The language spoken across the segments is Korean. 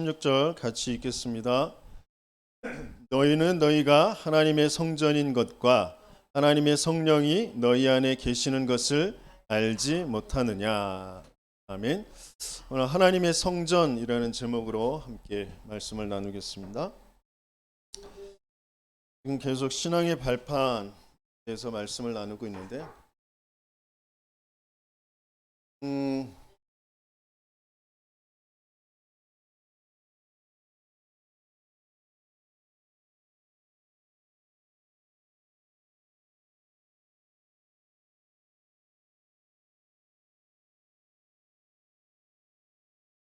16절 같이 읽겠습니다. 너희는 너희가 하나님의 성전인 것과 하나님의 성령이 너희 안에 계시는 것을 알지 못하느냐. 아멘. 오늘 하나님의 성전이라는 제목으로 함께 말씀을 나누겠습니다. 지금 계속 신앙의 발판에서 말씀을 나누고 있는데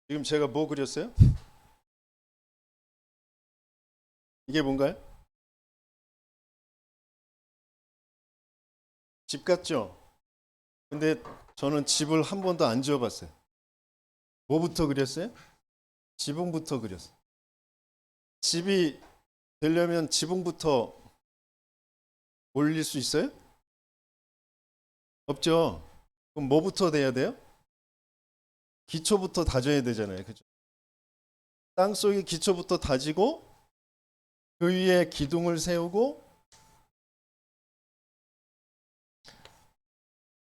지금 제가 뭐 그렸어요? 이게 뭔가요? 집 같죠? 근데 저는 집을 한 번도 안 지어봤어요. 뭐부터 그렸어요? 지붕부터 그렸어요. 집이 되려면 지붕부터 올릴 수 있어요? 없죠. 그럼 뭐부터 돼야 돼요? 기초부터 다져야 되잖아요. 그죠? 땅속의 기초부터 다지고 그 위에 기둥을 세우고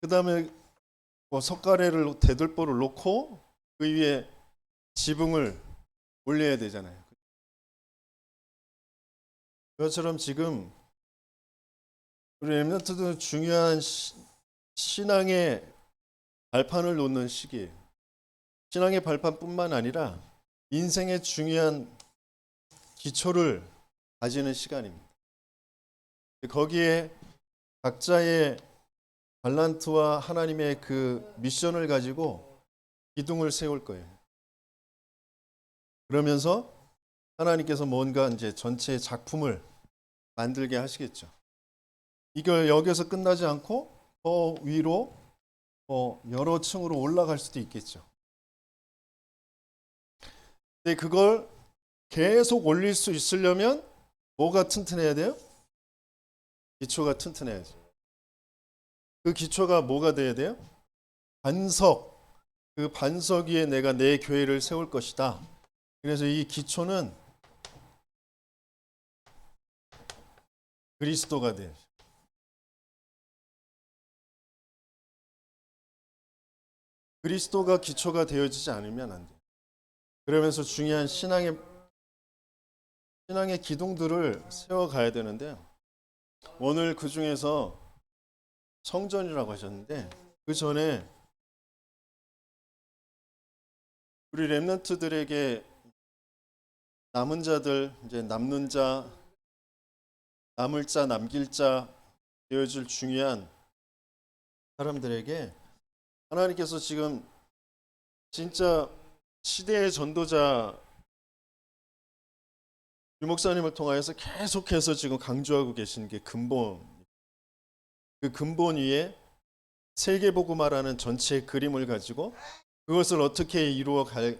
그 다음에 뭐 석가래를 대들보를 놓고 그 위에 지붕을 올려야 되잖아요. 그것처럼 지금 우리 렘넌트도 중요한 신앙의 발판을 놓는 시기예요. 신앙의 발판뿐만 아니라 인생의 중요한 기초를 다지는 시간입니다. 거기에 각자의 발란트와 하나님의 그 미션을 가지고 기둥을 세울 거예요. 그러면서 하나님께서 뭔가 이제 전체의 작품을 만들게 하시겠죠. 이거 여기서 끝나지 않고 더 위로 여러 층으로 올라갈 수도 있겠죠. 근데 그걸 계속 올릴 수 있으려면 뭐가 튼튼해야 돼요? 기초가 튼튼해야죠. 그 기초가 뭐가 돼야 돼요? 반석. 그 반석 위에 내가 내 교회를 세울 것이다. 그래서 이 기초는 그리스도가 돼요. 그리스도가 기초가 되어지지 않으면 안 돼요. 그러면서 중요한 신앙의 기둥들을 세워가야 되는데요. 오늘 그 중에서 성전이라고 하셨는데 그 전에 우리 렘넌트들에게 남은 자들, 이제 남는 자, 남을 자, 남길 자 되어줄 중요한 사람들에게 하나님께서 지금 진짜 시대의 전도자 유 목사님을 통하여서 계속해서 지금 강조하고 계신 게 근본. 그 근본 위에 세계복음화라는 전체 그림을 가지고 그것을 어떻게 이루어 갈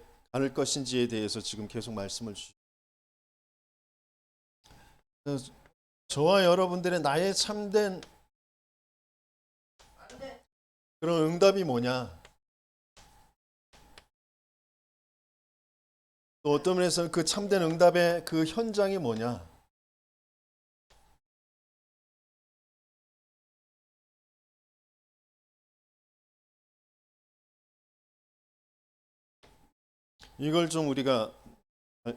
것인지에 대해서 지금 계속 말씀을 주시고 저와 여러분들의 나의 참된 그런 응답이 뭐냐, 또 어떤 면에서는 그 참된 응답의 그 현장이 뭐냐, 이걸 좀 우리가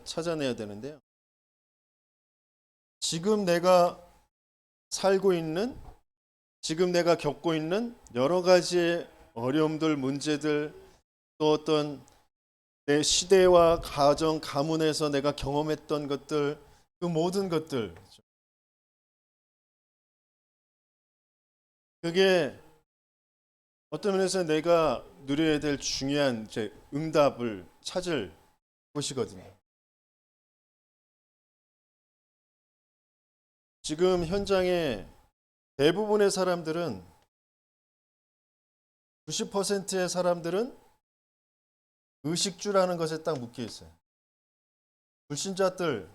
찾아내야 되는데요. 지금 내가 살고 있는, 지금 내가 겪고 있는 여러 가지의 어려움들, 문제들, 또 어떤 내 시대와 가정, 가문에서 내가 경험했던 것들, 그 모든 것들, 그게 어떤 면에서 내가 누려야 될 중요한 이제 응답을 찾을 곳이거든요. 지금 현장에 대부분의 사람들은 90%의 사람들은 의식주라는 것에 딱 묶여 있어요. 불신자들뿐만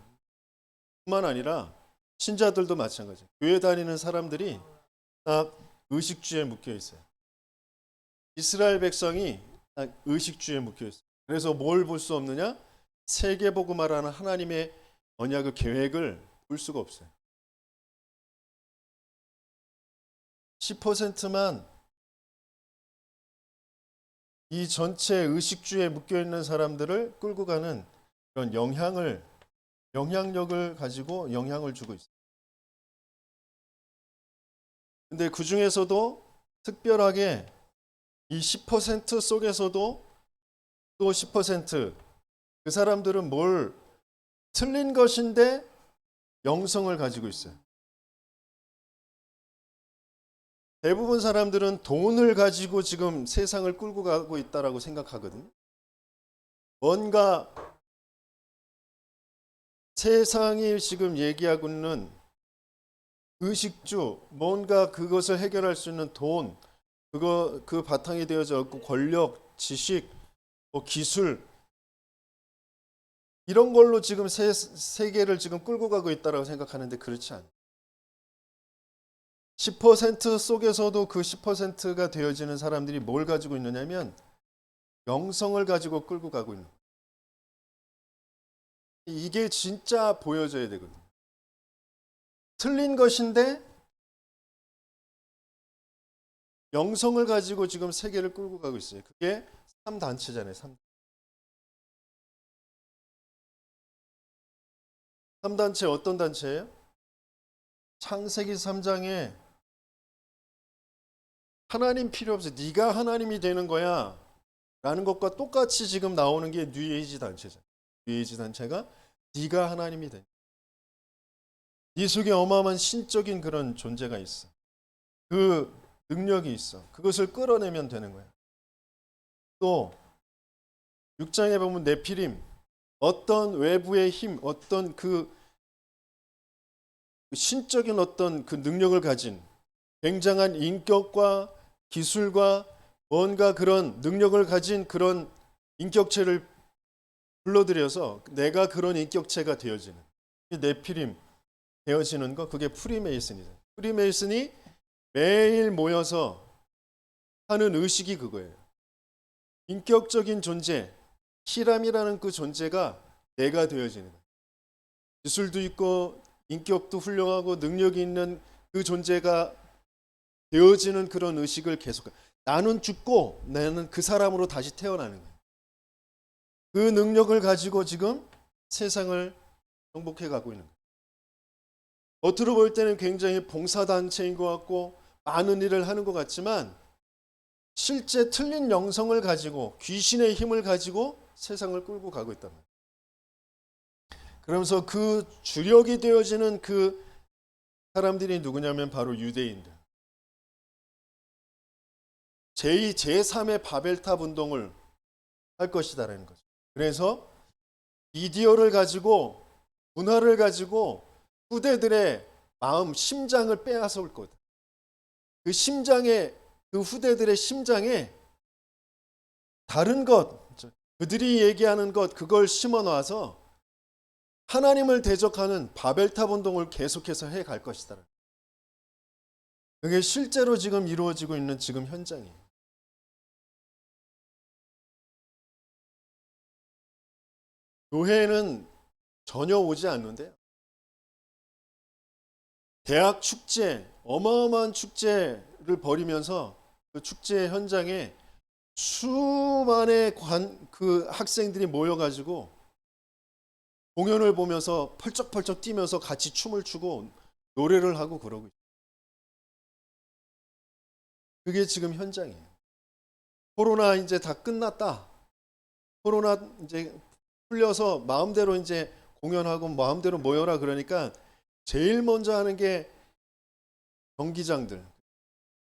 아니라 신자들도 마찬가지예요. 교회 다니는 사람들이 딱 의식주에 묶여 있어요. 이스라엘 백성이 딱 의식주에 묶여 있어요. 그래서 뭘 볼 수 없느냐? 세계복음화라는 하나님의 언약의 계획을 볼 수가 없어요. 10%만 이 전체 의식주에 묶여있는 사람들을 끌고 가는 그런 영향력을 가지고 영향을 주고 있어요. 근데 그 중에서도 특별하게 이 10% 속에서도 또 10%, 그 사람들은 뭘 틀린 것인데 영성을 가지고 있어요. 대부분 사람들은 돈을 가지고 지금 세상을 끌고 가고 있다라고 생각하거든요. 뭔가 세상이 지금 얘기하고 있는 의식주, 뭔가 그것을 해결할 수 있는 돈, 그 바탕이 되어져 있고 권력, 지식, 뭐 기술, 이런 걸로 지금 세계를 지금 끌고 가고 있다라고 생각하는데 그렇지 않아요. 10% 속에서도 그 10%가 되어지는 사람들이 뭘 가지고 있느냐면 영성을 가지고 끌고 가고 있는 거예요. 이게 진짜 보여져야 되거든요. 틀린 것인데 영성을 가지고 지금 세계를 끌고 가고 있어요. 그게 3단체잖아요. 3단체 어떤 단체예요? 창세기 3장에 하나님 필요 없어. 네가 하나님이 되는 거야. 라는 것과 똑같이 지금 나오는 게 뉴에이지 단체죠. 뉴에이지 단체가 네가 하나님이 돼. 네 속에 어마어마한 신적인 그런 존재가 있어. 그 능력이 있어. 그것을 끌어내면 되는 거야. 또 6장에 보면 네피림, 어떤 외부의 힘, 어떤 그 신적인 어떤 그 능력을 가진 굉장한 인격과 기술과 뭔가 그런 능력을 가진 그런 인격체를 불러들여서 내가 그런 인격체가 되어지는 네피림 되어지는 거, 그게 프리메이슨이죠. 프리메이슨이 매일 모여서 하는 의식이 그거예요. 인격적인 존재, 히람이라는 그 존재가 내가 되어지는 거예요. 기술도 있고 인격도 훌륭하고 능력이 있는 그 존재가 되어지는 그런 의식을 계속, 나는 죽고 나는 그 사람으로 다시 태어나는 거예요. 그 능력을 가지고 지금 세상을 정복해 가고 있는 거예요. 겉으로 볼 때는 굉장히 봉사단체인 것 같고 많은 일을 하는 것 같지만 실제 틀린 영성을 가지고 귀신의 힘을 가지고 세상을 끌고 가고 있단 말이에요. 그러면서 그 주력이 되어지는 그 사람들이 누구냐면 바로 유대인들. 제2, 제3의 바벨탑 운동을 할 것이다라는 거죠. 그래서 미디어를 가지고 문화를 가지고 후대들의 마음, 심장을 빼앗아 올 거다. 그 심장에, 그 후대들의 심장에 다른 것, 그들이 얘기하는 것, 그걸 심어 놔서 하나님을 대적하는 바벨탑 운동을 계속해서 해 갈 것이다. 그게 실제로 지금 이루어지고 있는 지금 현장이에요. 교회는 전혀 오지 않는데요. 대학 축제, 어마어마한 축제를 벌이면서 그 축제 현장에 수만의 그 학생들이 모여가지고 공연을 보면서 펄쩍펄쩍 뛰면서 같이 춤을 추고 노래를 하고 그러고 있어요. 그게 지금 현장이에요. 코로나 이제 다 끝났다. 코로나 이제 풀려서 마음대로 이제 공연하고 마음대로 모여라 그러니까 제일 먼저 하는 게 경기장들,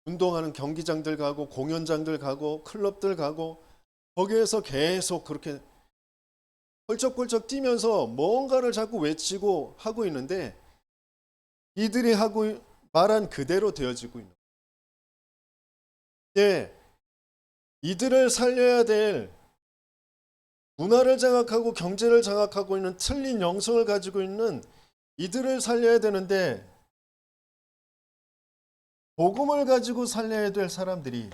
운동하는 경기장들 가고 공연장들 가고 클럽들 가고 거기에서 계속 그렇게 펄쩍펄쩍 뛰면서 뭔가를 자꾸 외치고 하고 있는데 이들이 하고 말한 그대로 되어지고 있는 거예요. 이들을 살려야 될 문화를 장악하고 경제를 장악하고 있는 틀린 영성을 가지고 있는 이들을 살려야 되는데 복음을 가지고 살려야 될 사람들이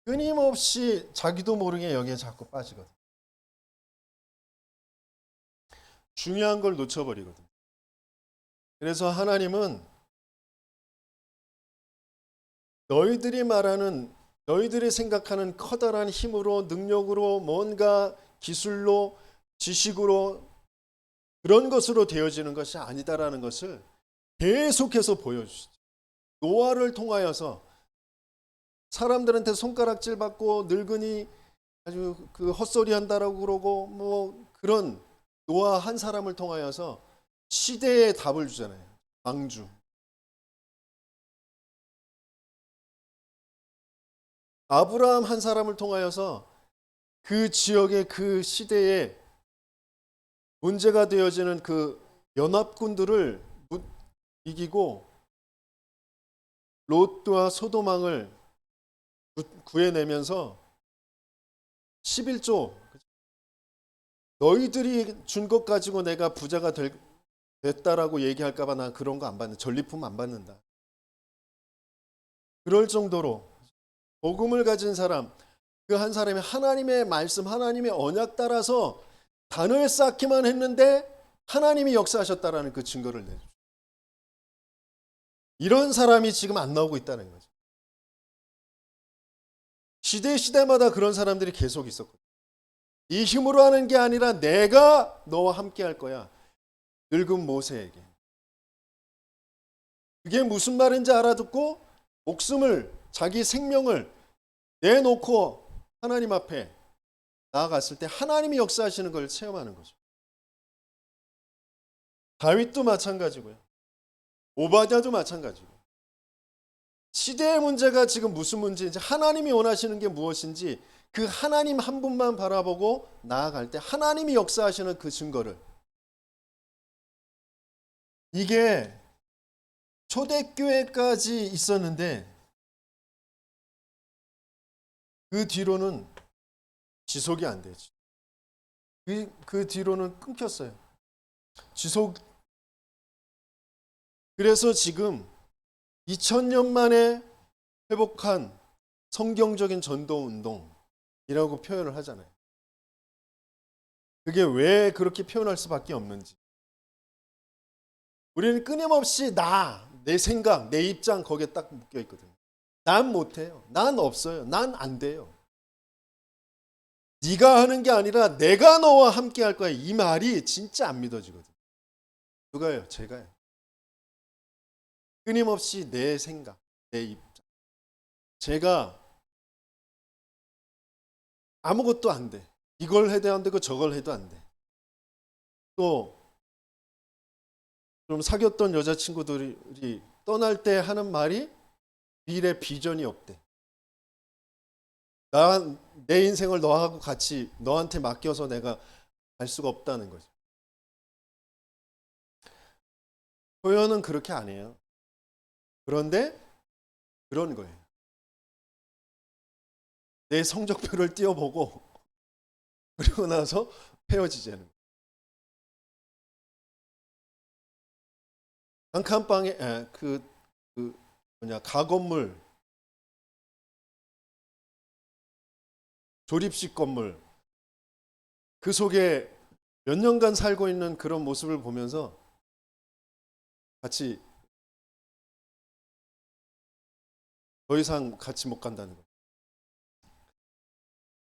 끊임없이 자기도 모르게 여기에 자꾸 빠지거든. 중요한 걸 놓쳐버리거든. 그래서 하나님은 너희들이 말하는, 너희들이 생각하는 커다란 힘으로, 능력으로, 뭔가 기술로, 지식으로, 그런 것으로 되어지는 것이 아니다라는 것을 계속해서 보여주시죠. 노아를 통하여서 사람들한테 손가락질 받고 늙으니 아주 그 헛소리 한다라고 그러고 뭐 그런 노아 한 사람을 통하여서 시대의 답을 주잖아요. 방주. 아브라함 한 사람을 통하여서 그 지역의 그 시대에 문제가 되어지는 그 연합군들을 이기고 롯과 소도망을 구해내면서 11조, 너희들이 준 것 가지고 내가 부자가 됐다라고 얘기할까봐 난 그런 거 안 받는다. 전리품 안 받는다. 그럴 정도로 복음을 가진 사람, 그 한 사람이 하나님의 말씀, 하나님의 언약 따라서 단을 쌓기만 했는데 하나님이 역사하셨다라는 그 증거를 내줘. 이런 사람이 지금 안 나오고 있다는 거죠. 시대마다 그런 사람들이 계속 있었거든요. 네 힘으로 하는 게 아니라 내가 너와 함께 할 거야. 늙은 모세에게. 그게 무슨 말인지 알아듣고 목숨을, 자기 생명을 내놓고 하나님 앞에 나아갔을 때 하나님이 역사하시는 걸 체험하는 거죠. 다윗도 마찬가지고요. 오바댜도 마찬가지고. 시대의 문제가 지금 무슨 문제인지, 하나님이 원하시는 게 무엇인지 그 하나님 한 분만 바라보고 나아갈 때 하나님이 역사하시는 그 증거를, 이게 초대교회까지 있었는데 그 뒤로는 지속이 안 되지. 그 뒤로는 끊겼어요. 그래서 지금 2000년 만에 회복한 성경적인 전도운동이라고 표현을 하잖아요. 그게 왜 그렇게 표현할 수밖에 없는지. 우리는 끊임없이 내 생각, 내 입장 거기에 딱 묶여 있거든요. 난 못해요. 난 없어요. 난 안 돼요. 네가 하는 게 아니라 내가 너와 함께 할 거야. 이 말이 진짜 안 믿어지거든요. 누가요? 제가요. 끊임없이 내 생각, 내 입장. 제가 아무것도 안 돼. 이걸 해도 안 되고 저걸 해도 안 돼. 또 좀 사귀었던 여자친구들이 떠날 때 하는 말이 미래 비전이 없대. 내 인생을 너하고 같이 너한테 맡겨서 내가 갈 수가 없다는 거죠. 표현은 그렇게 안 해요. 그런데 그런 거예요. 내 성적표를 띄워보고 그리고 나서 헤어지자는. 단칸방에 가건물, 조립식 건물, 그 속에 몇 년간 살고 있는 그런 모습을 보면서 같이 더 이상 같이 못 간다는 거예요.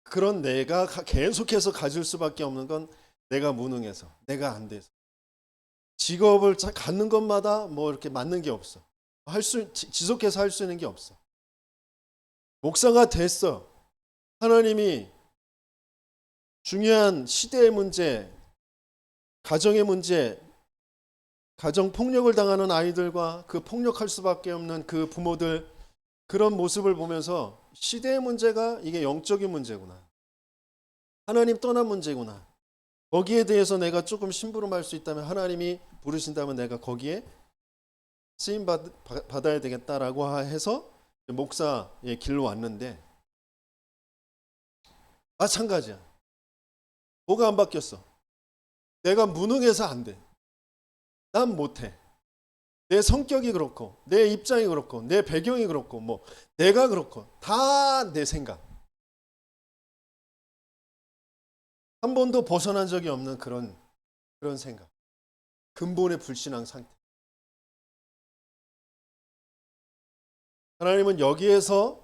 그런 내가 계속해서 가질 수밖에 없는 건 내가 무능해서, 내가 안 돼서. 직업을 갖는 것마다 뭐 이렇게 맞는 게 없어. 지속해서 할 수 있는 게 없어. 목사가 됐어. 하나님이 중요한 시대의 문제, 가정의 문제, 가정 폭력을 당하는 아이들과 그 폭력할 수밖에 없는 그 부모들, 그런 모습을 보면서 시대의 문제가 이게 영적인 문제구나. 하나님 떠난 문제구나. 거기에 대해서 내가 조금 심부름할 수 있다면, 하나님이 부르신다면 내가 거기에 쓰임 받아야 되겠다라고 해서 목사의 길로 왔는데, 마찬가지야. 뭐가 안 바뀌었어? 내가 무능해서 안 돼. 난 못해. 내 성격이 그렇고 내 입장이 그렇고 내 배경이 그렇고 뭐 내가 그렇고 다 내 생각. 한 번도 벗어난 적이 없는 그런 생각. 근본의 불신앙 상태. 하나님은 여기에서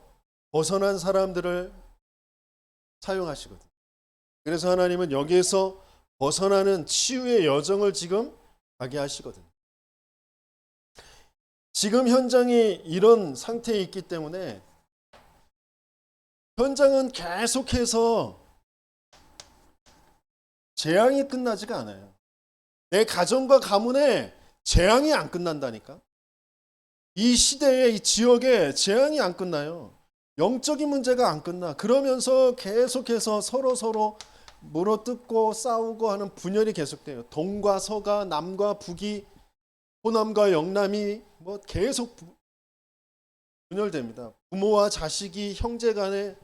벗어난 사람들을 사용하시거든요. 그래서 하나님은 여기에서 벗어나는 치유의 여정을 지금 가게 하시거든요. 지금 현장이 이런 상태에 있기 때문에 현장은 계속해서 재앙이 끝나지가 않아요. 내 가정과 가문에 재앙이 안 끝난다니까. 이 시대에 이 지역에 재앙이 안 끝나요. 영적인 문제가 안 끝나. 그러면서 계속해서 서로 물어뜯고 싸우고 하는 분열이 계속돼요. 동과 서가, 남과 북이, 호남과 영남이 뭐 계속 분열됩니다. 부모와 자식이, 형제 간에,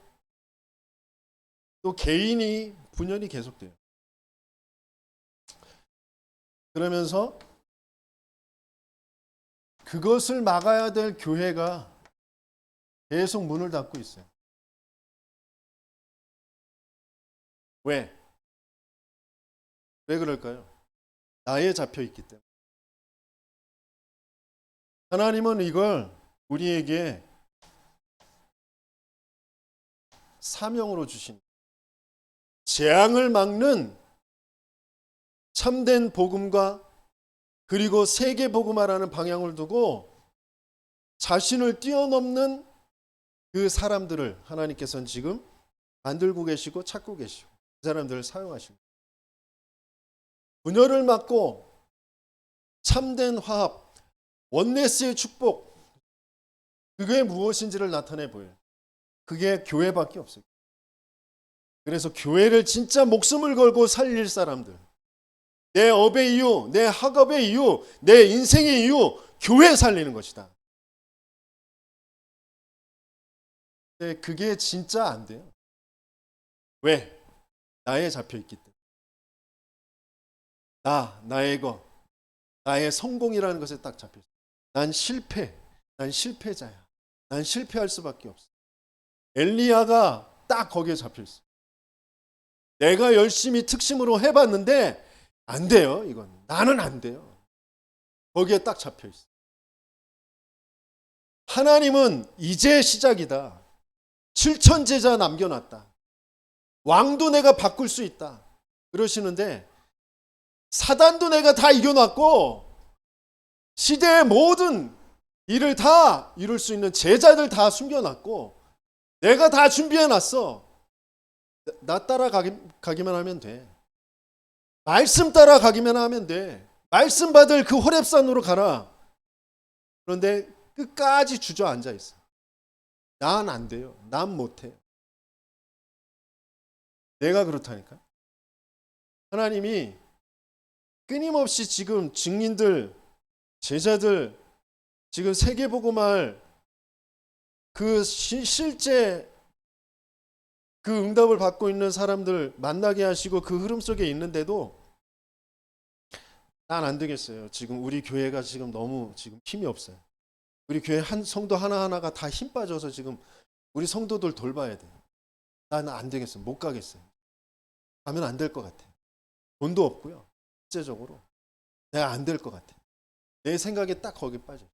또 개인이 분열이 계속돼요. 그러면서 그것을 막아야 될 교회가 계속 문을 닫고 있어요. 왜? 왜 그럴까요? 나에 잡혀 있기 때문에. 하나님은 이걸 우리에게 사명으로 주신 재앙을 막는 참된 복음과 그리고 세계 복음화라는 방향을 두고 자신을 뛰어넘는 그 사람들을 하나님께서는 지금 만들고 계시고 찾고 계시고 그 사람들을 사용하십니다. 분열을 막고 참된 화합, 원네스의 축복, 그게 무엇인지를 나타내 보여요. 그게 교회밖에 없어요. 그래서 교회를 진짜 목숨을 걸고 살릴 사람들, 내 업의 이유, 내 학업의 이유, 내 인생의 이유, 교회 살리는 것이다. 근데 그게 진짜 안 돼요. 왜? 나에 잡혀있기 때문에. 나의 것, 나의 성공이라는 것에 딱 잡혀있어. 난 실패자야. 난 실패할 수밖에 없어. 엘리야가 딱 거기에 잡혀있어. 내가 열심히 특심으로 해봤는데 안 돼요. 이건 나는 안 돼요. 거기에 딱 잡혀있어. 하나님은 이제 시작이다. 7천 제자 남겨놨다. 왕도 내가 바꿀 수 있다. 그러시는데 사단도 내가 다 이겨놨고 시대의 모든 일을 다 이룰 수 있는 제자들 다 숨겨놨고 내가 다 준비해놨어. 나 따라가기만 하면 돼. 말씀 따라가기만 하면 돼. 말씀 받을 그 호렙산으로 가라. 그런데 끝까지 주저앉아 있어. 난 안 돼요. 난 못해. 내가 그렇다니까. 하나님이 끊임없이 지금 증인들, 제자들, 지금 세계복음할 그 실제 그 응답을 받고 있는 사람들 만나게 하시고 그 흐름 속에 있는데도 난 안 되겠어요. 지금 우리 교회가 지금 너무 지금 힘이 없어요. 우리 교회 한 성도 하나하나가 다 힘 빠져서 지금 우리 성도들 돌봐야 돼요. 나는 안 되겠어요. 못 가겠어요. 가면 안 될 것 같아요. 돈도 없고요. 실제적으로 내가 안 될 것 같아요. 내 생각에 딱 거기 빠져.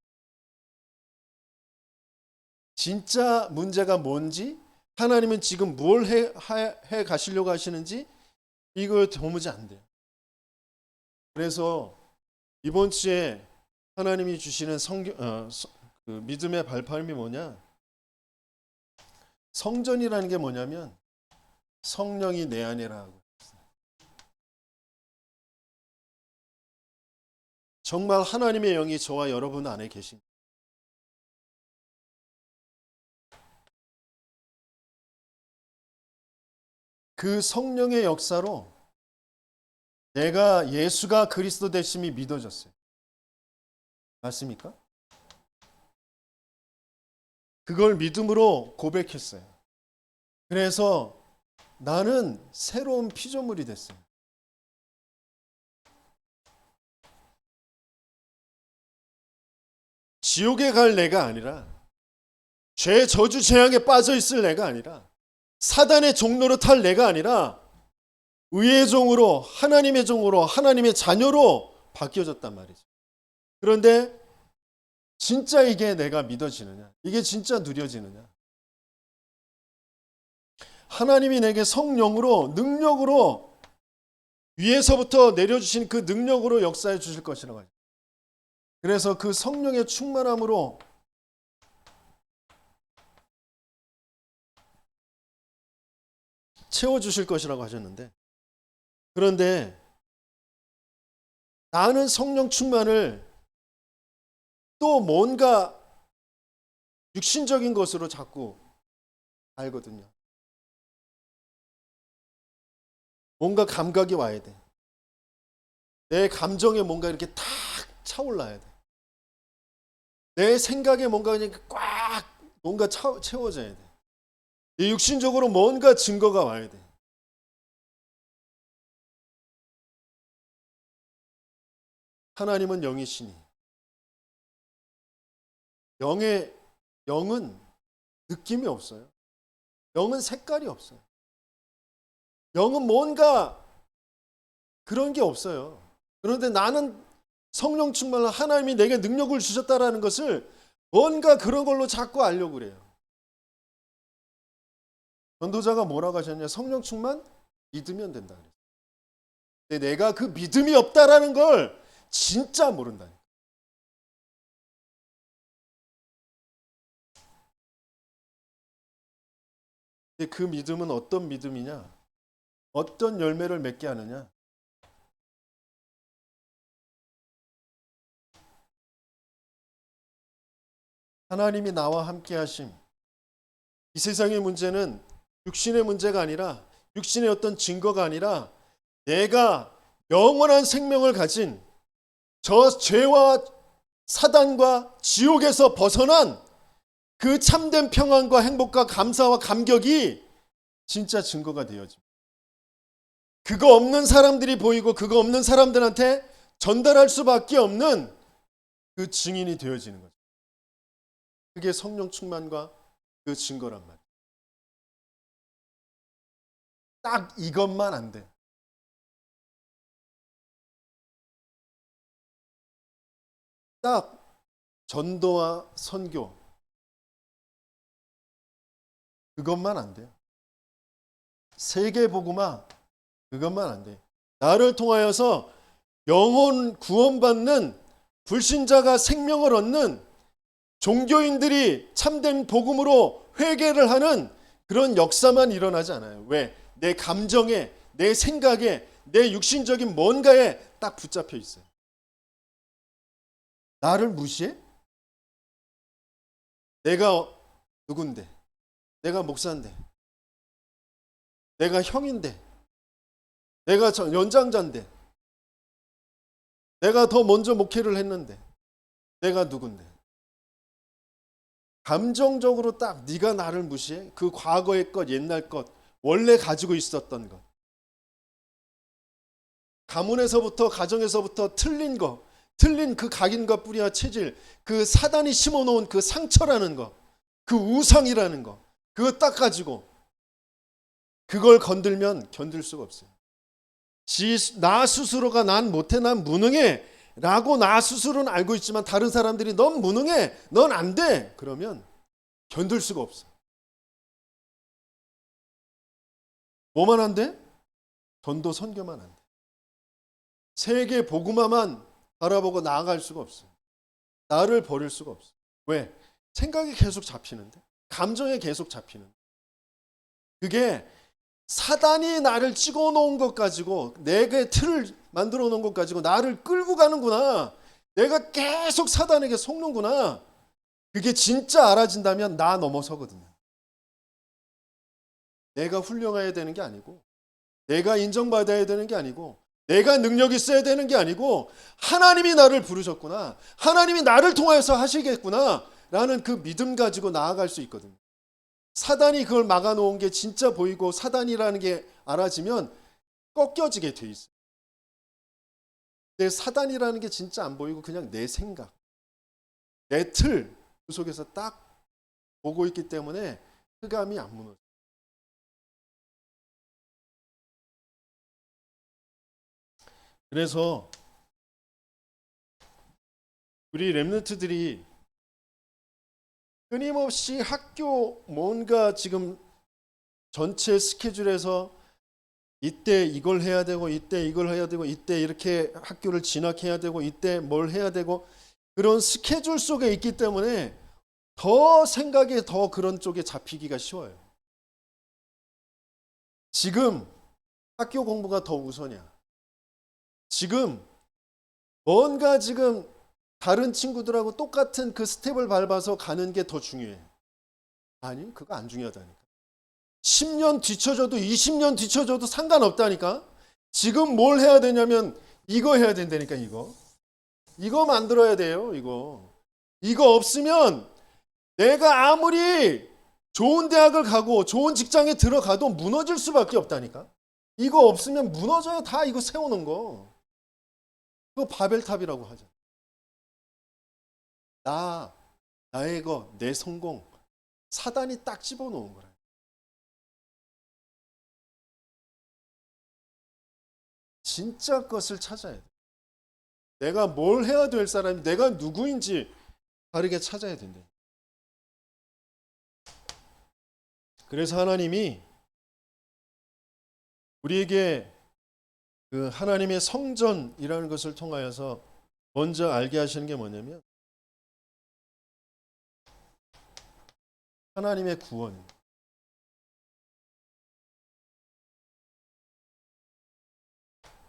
진짜 문제가 뭔지, 하나님은 지금 뭘 해 가시려고 하시는지 이거 도무지 안 돼요. 그래서 이번 주에 하나님이 주시는 그 믿음의 발판이 뭐냐? 성전이라는 게 뭐냐면 성령이 내 안에라고. 정말 하나님의 영이 저와 여러분 안에 계십니다. 그 성령의 역사로 내가 예수가 그리스도 되심이 믿어졌어요. 맞습니까? 그걸 믿음으로 고백했어요. 그래서 나는 새로운 피조물이 됐어요. 지옥에 갈 내가 아니라, 죄 저주 재앙에 빠져 있을 내가 아니라, 사단의 종로로 탈 내가 아니라 의의 종으로, 하나님의 종으로, 하나님의 자녀로 바뀌어졌단 말이죠. 그런데 진짜 이게 내가 믿어지느냐? 이게 진짜 누려지느냐? 하나님이 내게 성령으로, 능력으로, 위에서부터 내려주신 그 능력으로 역사해 주실 것이라고 하죠. 그래서 그 성령의 충만함으로 채워주실 것이라고 하셨는데, 그런데 나는 성령 충만을 또 뭔가 육신적인 것으로 자꾸 알거든요. 뭔가 감각이 와야 돼. 내 감정에 뭔가 이렇게 탁 차올라야 돼. 내 생각에 뭔가 그냥 꽉 뭔가 채워져야 돼. 이 육신적으로 뭔가 증거가 와야 돼. 하나님은 영이시니 영은 느낌이 없어요. 영은 색깔이 없어요. 영은 뭔가 그런 게 없어요. 그런데 나는 성령 충만을 하나님이 내게 능력을 주셨다라는 것을 뭔가 그런 걸로 자꾸 알려고 그래요. 전도자가 뭐라고 하셨냐? 성령 충만 믿으면 된다. 근데 내가 그 믿음이 없다라는 걸 진짜 모른다. 근데 그 믿음은 어떤 믿음이냐? 어떤 열매를 맺게 하느냐? 하나님이 나와 함께 하심. 이 세상의 문제는 육신의 문제가 아니라, 육신의 어떤 증거가 아니라, 내가 영원한 생명을 가진 저 죄와 사단과 지옥에서 벗어난 그 참된 평안과 행복과 감사와 감격이 진짜 증거가 되어집니다. 그거 없는 사람들이 보이고 그거 없는 사람들한테 전달할 수밖에 없는 그 증인이 되어지는 거죠. 그게 성령 충만과 그 증거란 말이에요. 딱 이것만 안 돼. 딱 전도와 선교 그것만 안 돼요. 세계 복음화 그것만 안 돼요. 나를 통하여서 영혼 구원받는 불신자가 생명을 얻는 종교인들이 참된 복음으로 회개를 하는 그런 역사만 일어나지 않아요. 왜? 내 감정에, 내 생각에, 내 육신적인 뭔가에 딱 붙잡혀 있어요. 나를 무시해? 내가 누군데? 내가 목사인데? 내가 형인데? 내가 연장자인데? 내가 더 먼저 목회를 했는데? 내가 누군데? 감정적으로 딱 네가 나를 무시해? 그 과거의 것, 옛날 것, 원래 가지고 있었던 것. 가문에서부터 가정에서부터 틀린 거, 틀린 그 각인과 뿌리와 체질, 그 사단이 심어놓은 그 상처라는 거, 그 우상이라는 거, 그거 딱 가지고 그걸 건들면 견딜 수가 없어요. 나 스스로가 난 못해, 난 무능해 라고 나 스스로는 알고 있지만 다른 사람들이 넌 무능해, 넌 안 돼 그러면 견딜 수가 없어. 뭐만 안 돼? 전도 선교만 안 돼. 세계 복음화만 바라보고 나아갈 수가 없어. 나를 버릴 수가 없어. 왜? 생각이 계속 잡히는데, 감정에 계속 잡히는데. 그게 사단이 나를 찍어 놓은 것 가지고, 내게 틀을 만들어 놓은 것 가지고 나를 끌고 가는구나. 내가 계속 사단에게 속는구나. 그게 진짜 알아진다면 나 넘어서거든요. 내가 훌륭해야 되는 게 아니고, 내가 인정받아야 되는 게 아니고, 내가 능력이 있어야 되는 게 아니고, 하나님이 나를 부르셨구나, 하나님이 나를 통해서 하시겠구나 라는 그 믿음 가지고 나아갈 수 있거든요. 사단이 그걸 막아놓은 게 진짜 보이고 사단이라는 게 알아지면 꺾여지게 돼 있어요. 근데 사단이라는 게 진짜 안 보이고 그냥 내 생각, 내 틀, 그 속에서 딱 보고 있기 때문에 흑암이 안 무너져. 그래서 우리 렘넌트들이 끊임없이 학교 뭔가 지금 전체 스케줄에서 이때 이걸 해야 되고 이때 이걸 해야 되고 이때 이렇게 학교를 진학해야 되고 이때 뭘 해야 되고 그런 스케줄 속에 있기 때문에 더 생각이 더 그런 쪽에 잡히기가 쉬워요. 지금 학교 공부가 더 우선이야. 지금 뭔가 지금 다른 친구들하고 똑같은 그 스텝을 밟아서 가는 게 더 중요해. 아니, 그거 안 중요하다니까. 10년 뒤쳐져도 20년 뒤쳐져도 상관없다니까. 지금 뭘 해야 되냐면 이거 해야 된다니까. 이거 만들어야 돼요. 이거 없으면 내가 아무리 좋은 대학을 가고 좋은 직장에 들어가도 무너질 수밖에 없다니까. 이거 없으면 무너져요. 다 이거 세우는 거. 그거 바벨탑이라고 하죠. 나의 거, 내 성공, 사단이 딱 집어넣은 거라. 진짜 것을 찾아야 돼. 내가 뭘 해야 될 사람이, 내가 누구인지 다르게 찾아야 된대. 그래서 하나님이 우리에게 그 하나님의 성전이라는 것을 통하여서 먼저 알게 하시는 게 뭐냐면 하나님의 구원.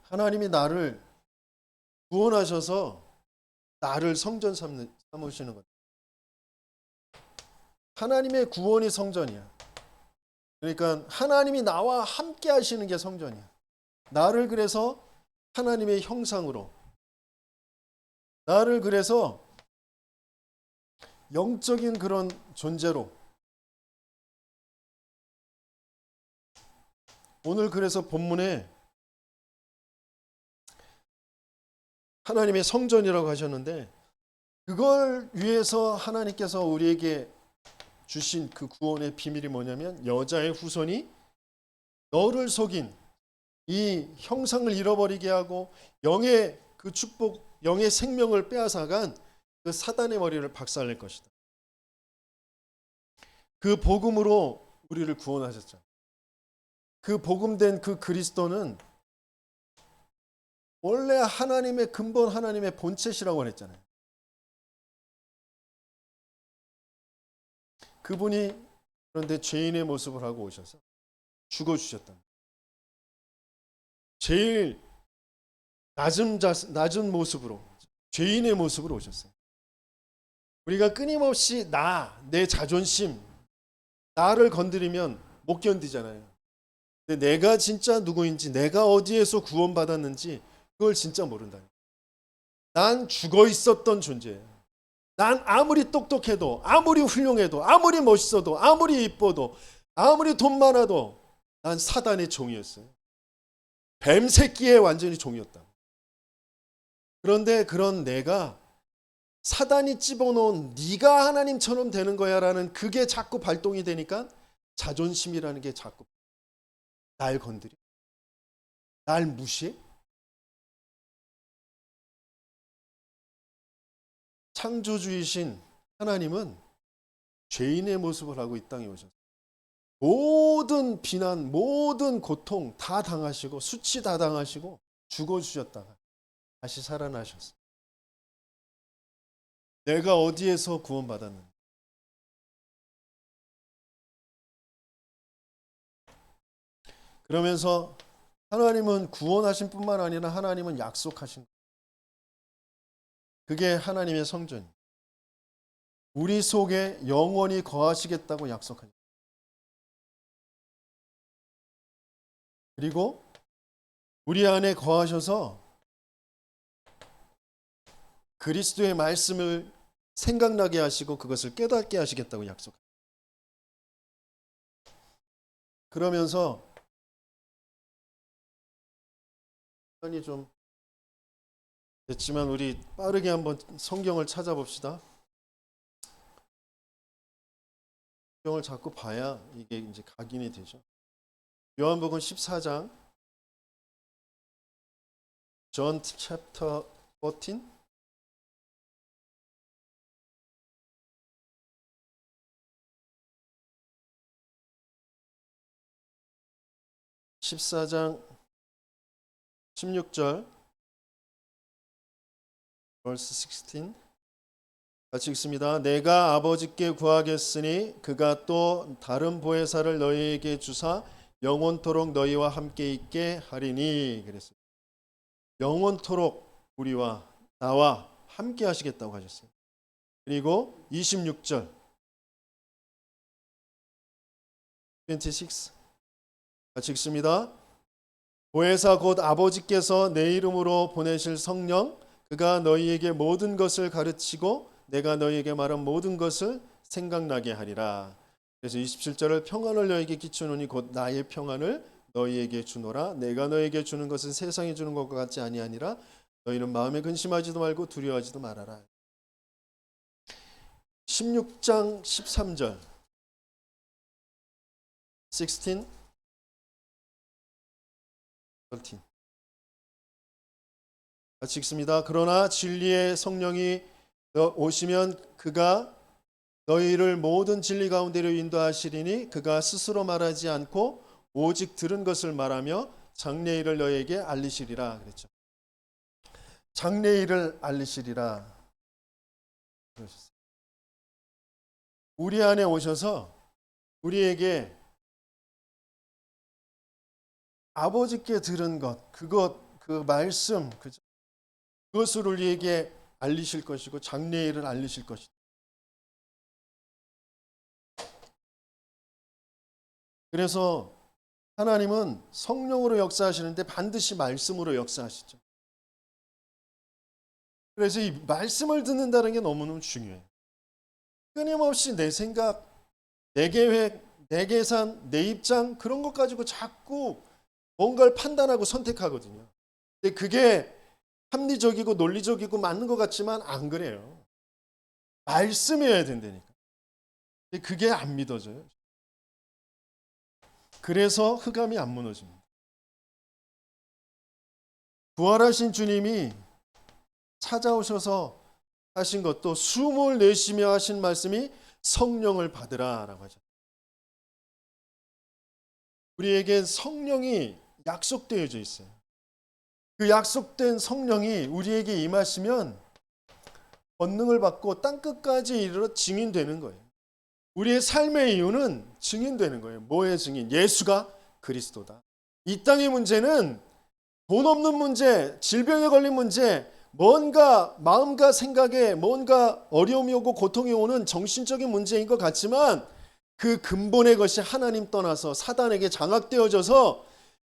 하나님이 나를 구원하셔서 나를 성전 삼으시는 것. 하나님의 구원이 성전이야. 그러니까 하나님이 나와 함께 하시는 게 성전이야. 나를 그래서 하나님의 형상으로, 나를 그래서 영적인 그런 존재로, 오늘 그래서 본문에 하나님의 성전이라고 하셨는데 그걸 위해서 하나님께서 우리에게 주신 그 구원의 비밀이 뭐냐면 여자의 후손이 너를 속인 이 형상을 잃어버리게 하고 영의 그 축복, 영의 생명을 빼앗아간 그 사단의 머리를 박살낼 것이다. 그 복음으로 우리를 구원하셨죠. 그 복음된 그 그리스도는 원래 하나님의 근본, 하나님의 본체시라고 했잖아요. 그분이 그런데 죄인의 모습을 하고 오셔서 죽어주셨다. 제일 낮은 모습으로, 죄인의 모습으로 오셨어요. 우리가 끊임없이 내 자존심, 나를 건드리면 못 견디잖아요. 근데 내가 진짜 누구인지, 내가 어디에서 구원받았는지 그걸 진짜 모른다. 난 죽어 있었던 존재예요. 난 아무리 똑똑해도, 아무리 훌륭해도, 아무리 멋있어도, 아무리 이뻐도, 아무리 돈 많아도 난 사단의 종이었어요. 뱀 새끼의 완전히 종이었다. 그런데 그런 내가 사단이 집어넣은 네가 하나님처럼 되는 거야라는 그게 자꾸 발동이 되니까 자존심이라는 게 자꾸 날 건드려. 날 무시해. 창조주이신 하나님은 죄인의 모습을 하고 이 땅에 오셨어요. 모든 비난, 모든 고통 다 당하시고 수치 다 당하시고 죽어주셨다가 다시 살아나셨어요. 내가 어디에서 구원받았는지. 그러면서 하나님은 구원하신 뿐만 아니라 하나님은 약속하신 거예요. 그게 하나님의 성전. 우리 속에 영원히 거하시겠다고 약속하셨어요. 그리고 우리 안에 거하셔서 그리스도의 말씀을 생각나게 하시고 그것을 깨닫게 하시겠다고 약속합니다. 그러면서 시간이 좀 됐지만 우리 빠르게 한번 성경을 찾아봅시다. 성경을 자꾸 봐야 이게 이제 각인이 되죠. 요한복음 14장 John chapter 14 14장 16절 verse 16 같이 읽습니다. 내가 아버지께 구하겠으니 그가 또 다른 보혜사를 너희에게 주사 영원토록 너희와 함께 있게 하리니 그랬어요. 영원토록 우리와 나와 함께 하시겠다고 하셨어요. 그리고 26절 26 같이 읽습니다. 보혜사 곧 아버지께서 내 이름으로 보내실 성령 그가 너희에게 모든 것을 가르치고 내가 너희에게 말한 모든 것을 생각나게 하리라. 그래서 27절을 평안을 너희에게 끼치노니 곧 나의 평안을 너희에게 주노라. 내가 너희에게 주는 것은 세상이 주는 것과 같지 아니하니라. 너희는 마음에 근심하지도 말고 두려워하지도 말아라. 16장 13절 16 13 같이 읽습니다. 그러나 진리의 성령이 오시면 그가 너희를 모든 진리 가운데로 인도하시리니 그가 스스로 말하지 않고 오직 들은 것을 말하며 장래일을 너희에게 알리시리라 그랬죠. 장래일을 알리시리라. 우리 안에 오셔서 우리에게 아버지께 들은 것, 그 말씀, 그것을 우리에게 알리실 것이고 장래일을 알리실 것이다. 그래서 하나님은 성령으로 역사하시는데 반드시 말씀으로 역사하시죠. 그래서 이 말씀을 듣는다는 게 너무너무 중요해요. 끊임없이 내 생각, 내 계획, 내 계산, 내 입장 그런 것 가지고 자꾸 뭔가를 판단하고 선택하거든요. 근데 그게 합리적이고 논리적이고 맞는 것 같지만 안 그래요. 말씀이어야 된다니까. 근데 그게 안 믿어져요. 그래서 흑암이 안 무너집니다. 부활하신 주님이 찾아오셔서 하신 것도 숨을 내쉬며 하신 말씀이 성령을 받으라라고 하죠. 우리에겐 성령이 약속되어져 있어요. 그 약속된 성령이 우리에게 임하시면 권능을 받고 땅끝까지 이르러 증인되는 거예요. 우리의 삶의 이유는 증인되는 거예요. 뭐의 증인? 예수가 그리스도다. 이 땅의 문제는 돈 없는 문제, 질병에 걸린 문제, 뭔가 마음과 생각에 뭔가 어려움이 오고 고통이 오는 정신적인 문제인 것 같지만 그 근본의 것이 하나님 떠나서 사단에게 장악되어져서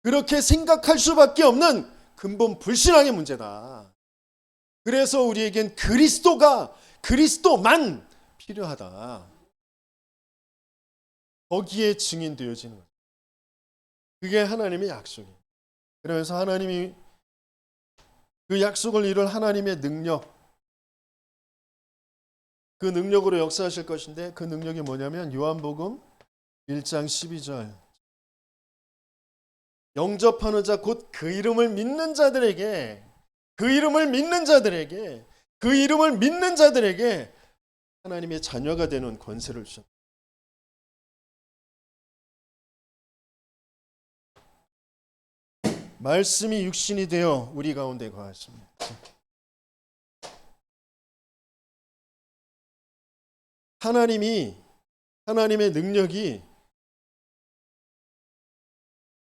그렇게 생각할 수밖에 없는 근본 불신앙의 문제다. 그래서 우리에겐 그리스도만 필요하다. 거기에 증인되어지는 거예요. 그게 하나님의 약속이에요. 그러면서 하나님이 그 약속을 이룰 하나님의 능력, 그 능력으로 역사하실 것인데 그 능력이 뭐냐면 요한복음 1장 12절 영접하는 자 곧 그 이름을 믿는 자들에게 하나님의 자녀가 되는 권세를 주셨다. 말씀이 육신이 되어 우리 가운데 거하십니다. 하나님의 능력이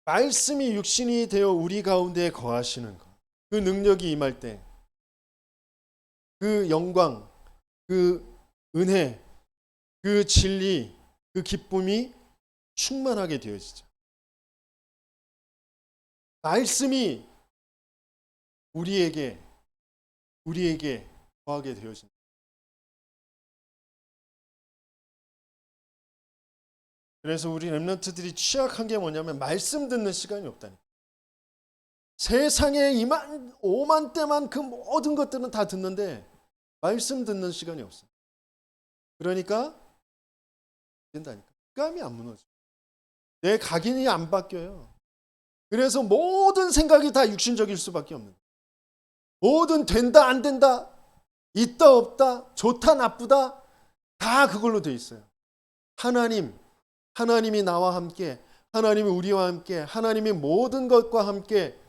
말씀이 육신이 되어 우리 가운데 거하시는 것. 그 능력이 임할 때 그 영광, 그 은혜, 그 진리, 그 기쁨이 충만하게 되어지죠. 말씀이 우리에게 거하게 되어집니다. 그래서 우리 렘넌트들이 취약한 게 뭐냐면 말씀 듣는 시간이 없다니까. 세상에 2만 5만 대만 그 모든 것들은 다 듣는데 말씀 듣는 시간이 없어요. 그러니까 된다니까. 감이 안 무너져. 내 각인이 안 바뀌어요. 그래서 모든 생각이 다 육신적일 수밖에 없는. 모든 된다 안 된다, 있다 없다, 좋다 나쁘다 다 그걸로 돼 있어요. 하나님이 나와 함께, 하나님이 우리와 함께, 하나님이 모든 것과 함께.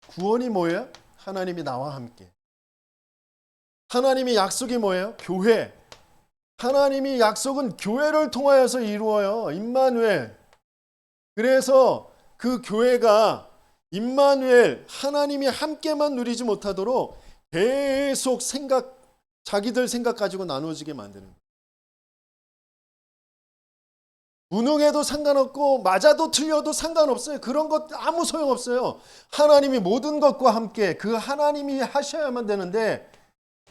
구원이 뭐예요? 하나님이 나와 함께. 하나님의 약속이 뭐예요? 교회. 하나님이 약속은 교회를 통하여서 이루어요. 임마누엘. 그래서 그 교회가 임마누엘, 하나님이 함께만 누리지 못하도록 계속 자기들 생각 가지고 나누어지게 만드는 거예요. 무능해도 상관없고 맞아도 틀려도 상관없어요. 그런 것 아무 소용없어요. 하나님이 모든 것과 함께 그 하나님이 하셔야만 되는데,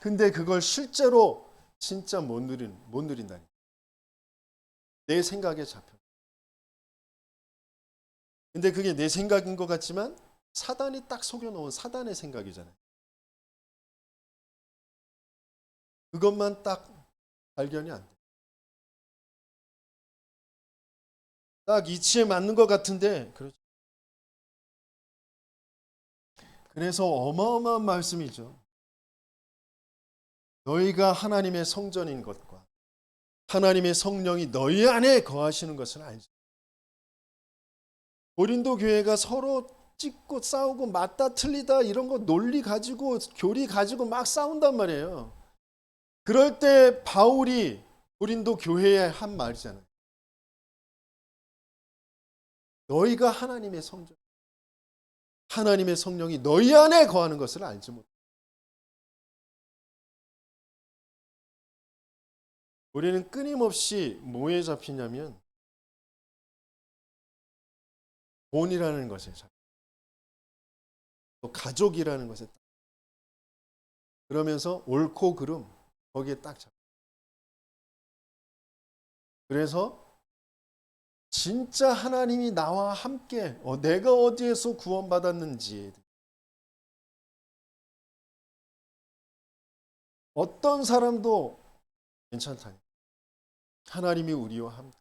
근데 그걸 실제로 진짜 못 누린다니. 내 생각에 잡혀. 근데 그게 내 생각인 것 같지만 사단이 딱 속여놓은 사단의 생각이잖아요. 그것만 딱 발견이 안 돼. 딱 이치에 맞는 것 같은데, 그렇죠. 그래서 어마어마한 말씀이죠. 너희가 하나님의 성전인 것과 하나님의 성령이 너희 안에 거하시는 것을 알지. 고린도 교회가 서로 찢고 싸우고 맞다 틀리다 이런 거 논리 가지고 교리 가지고 막 싸운단 말이에요. 그럴 때 바울이 고린도 교회에 한 말이잖아요. 너희가 하나님의 성전, 하나님의 성령이 너희 안에 거하는 것을 알지 못해. 우리는 끊임없이 뭐에 잡히냐면 돈이라는 것에 잡혀. 또 가족이라는 것에 딱. 그러면서 옳고 그름 거기에 딱 잡혀. 그래서 진짜 하나님이 나와 함께 내가 어디에서 구원받았는지, 어떤 사람도 괜찮다니. 하나님이 우리와 함께.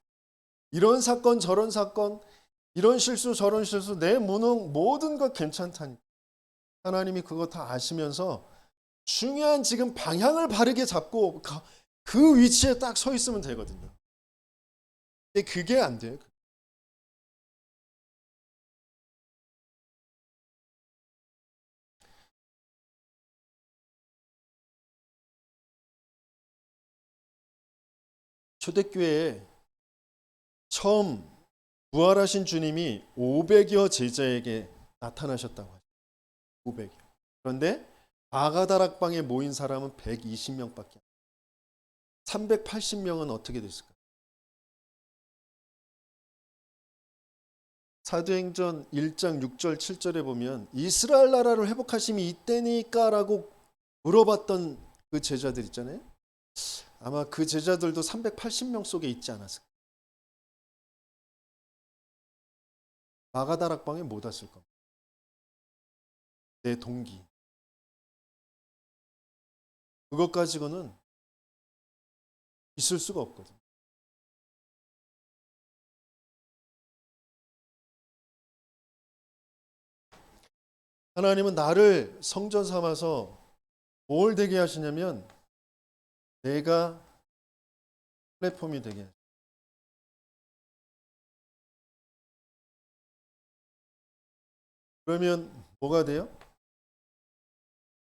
이런 사건 저런 사건, 이런 실수 저런 실수, 내 무능 모든 것 괜찮다니. 하나님이 그거 다 아시면서 중요한 지금 방향을 바르게 잡고 그 위치에 딱 서 있으면 되거든요. 근데 그게 안 돼요. 초대교회에 처음 부활하신 주님이 500여 제자에게 나타나셨다고 하죠. 500여. 그런데 아가다락방에 모인 사람은 120명밖에 안 돼요. 380명은 어떻게 됐을까요? 사도행전 1장 6절 7절에 보면 이스라엘 나라를 회복하심이 이때니까라고 물어봤던 그 제자들 있잖아요. 아마 그 제자들도 380명 속에 있지 않았을까. 마가다락방에 못 왔을 겁니다. 내 동기. 그것 가지고는 있을 수가 없거든. 하나님은 나를 성전 삼아서 뭘 되게 하시냐면 내가 플랫폼이 되게 하시죠. 그러면 뭐가 돼요?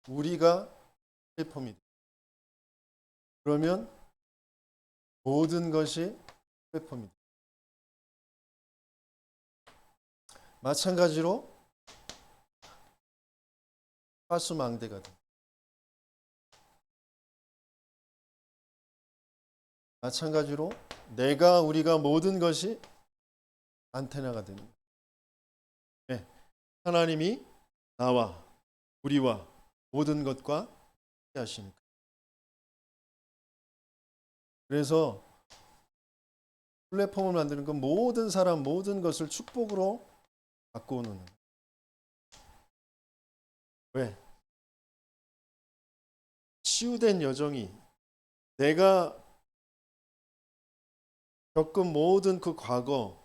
우리가 플랫폼이 돼요. 그러면 모든 것이 플랫폼이 돼요. 마찬가지로 파수망대가 돼요. 마찬가지로 우리가 모든 것이 안테나가 됩니다. 네. 하나님이 나와 우리와 모든 것과 함께 하시니까. 그래서 플랫폼을 만드는 건 모든 사람 모든 것을 축복으로 바꾸는 거예요. 왜? 치유된 여정이 내가 겪은 모든 그 과거,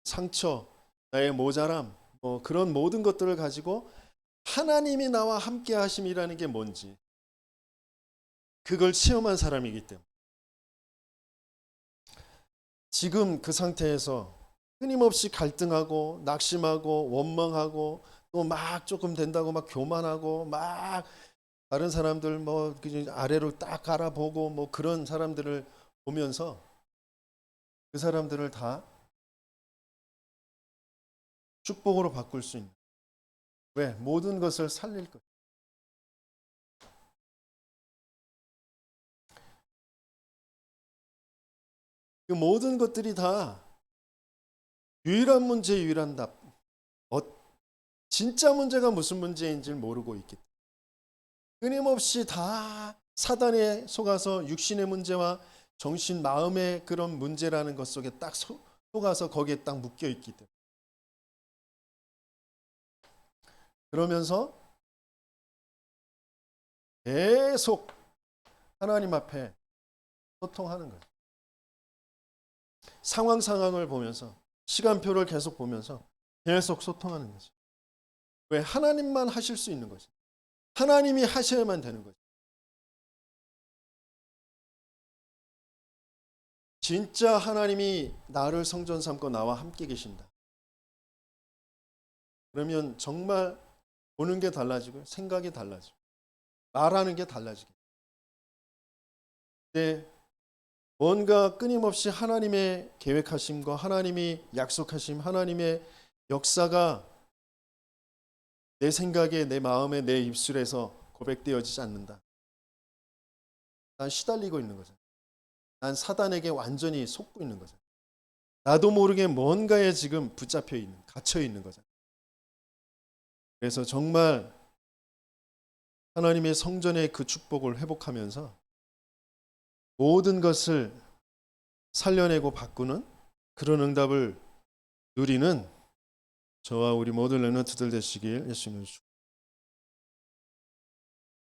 상처, 나의 모자람, 그런 모든 것들을 가지고 하나님이 나와 함께 하심이라는 게 뭔지 그걸 체험한 사람이기 때문에 지금 그 상태에서 끊임없이 갈등하고 낙심하고 원망하고 또 막 조금 된다고 막 교만하고 막 다른 사람들 아래로 딱 깔아보고 그런 사람들을 보면서 그 사람들을 다 축복으로 바꿀 수 있는, 왜? 모든 것을 살릴 것. 그 모든 것들이 다 유일한 문제, 유일한 답. 진짜 문제가 무슨 문제인지 모르고 있기 때문에 끊임없이 다 사단에 속아서 육신의 문제와 정신, 마음의 그런 문제라는 것 속에 딱 속아서 거기에 딱 묶여 있기 때문에 그러면서 계속 하나님 앞에 소통하는 거예요. 상황을 보면서 시간표를 계속 보면서 계속 소통하는 거죠. 왜? 하나님만 하실 수 있는 거죠. 하나님이 하셔야만 되는 거죠. 진짜 하나님이 나를 성전 삼고 나와 함께 계신다. 그러면 정말 보는 게 달라지고 생각이 달라지고 말하는 게 달라지게. 네, 뭔가 끊임없이 하나님의 계획하심과 하나님이 약속하심, 하나님의 역사가 내 생각에, 내 마음에, 내 입술에서 고백되어지지 않는다. 난 시달리고 있는 거죠. 난 사단에게 완전히 속고 있는 거죠. 나도 모르게 뭔가에 지금 붙잡혀 있는, 갇혀 있는 거죠. 그래서 정말 하나님의 성전의 그 축복을 회복하면서 모든 것을 살려내고 바꾸는 그런 응답을 누리는 저와 우리 모든 렘넌트들 되시길 예수님을 축복합니다.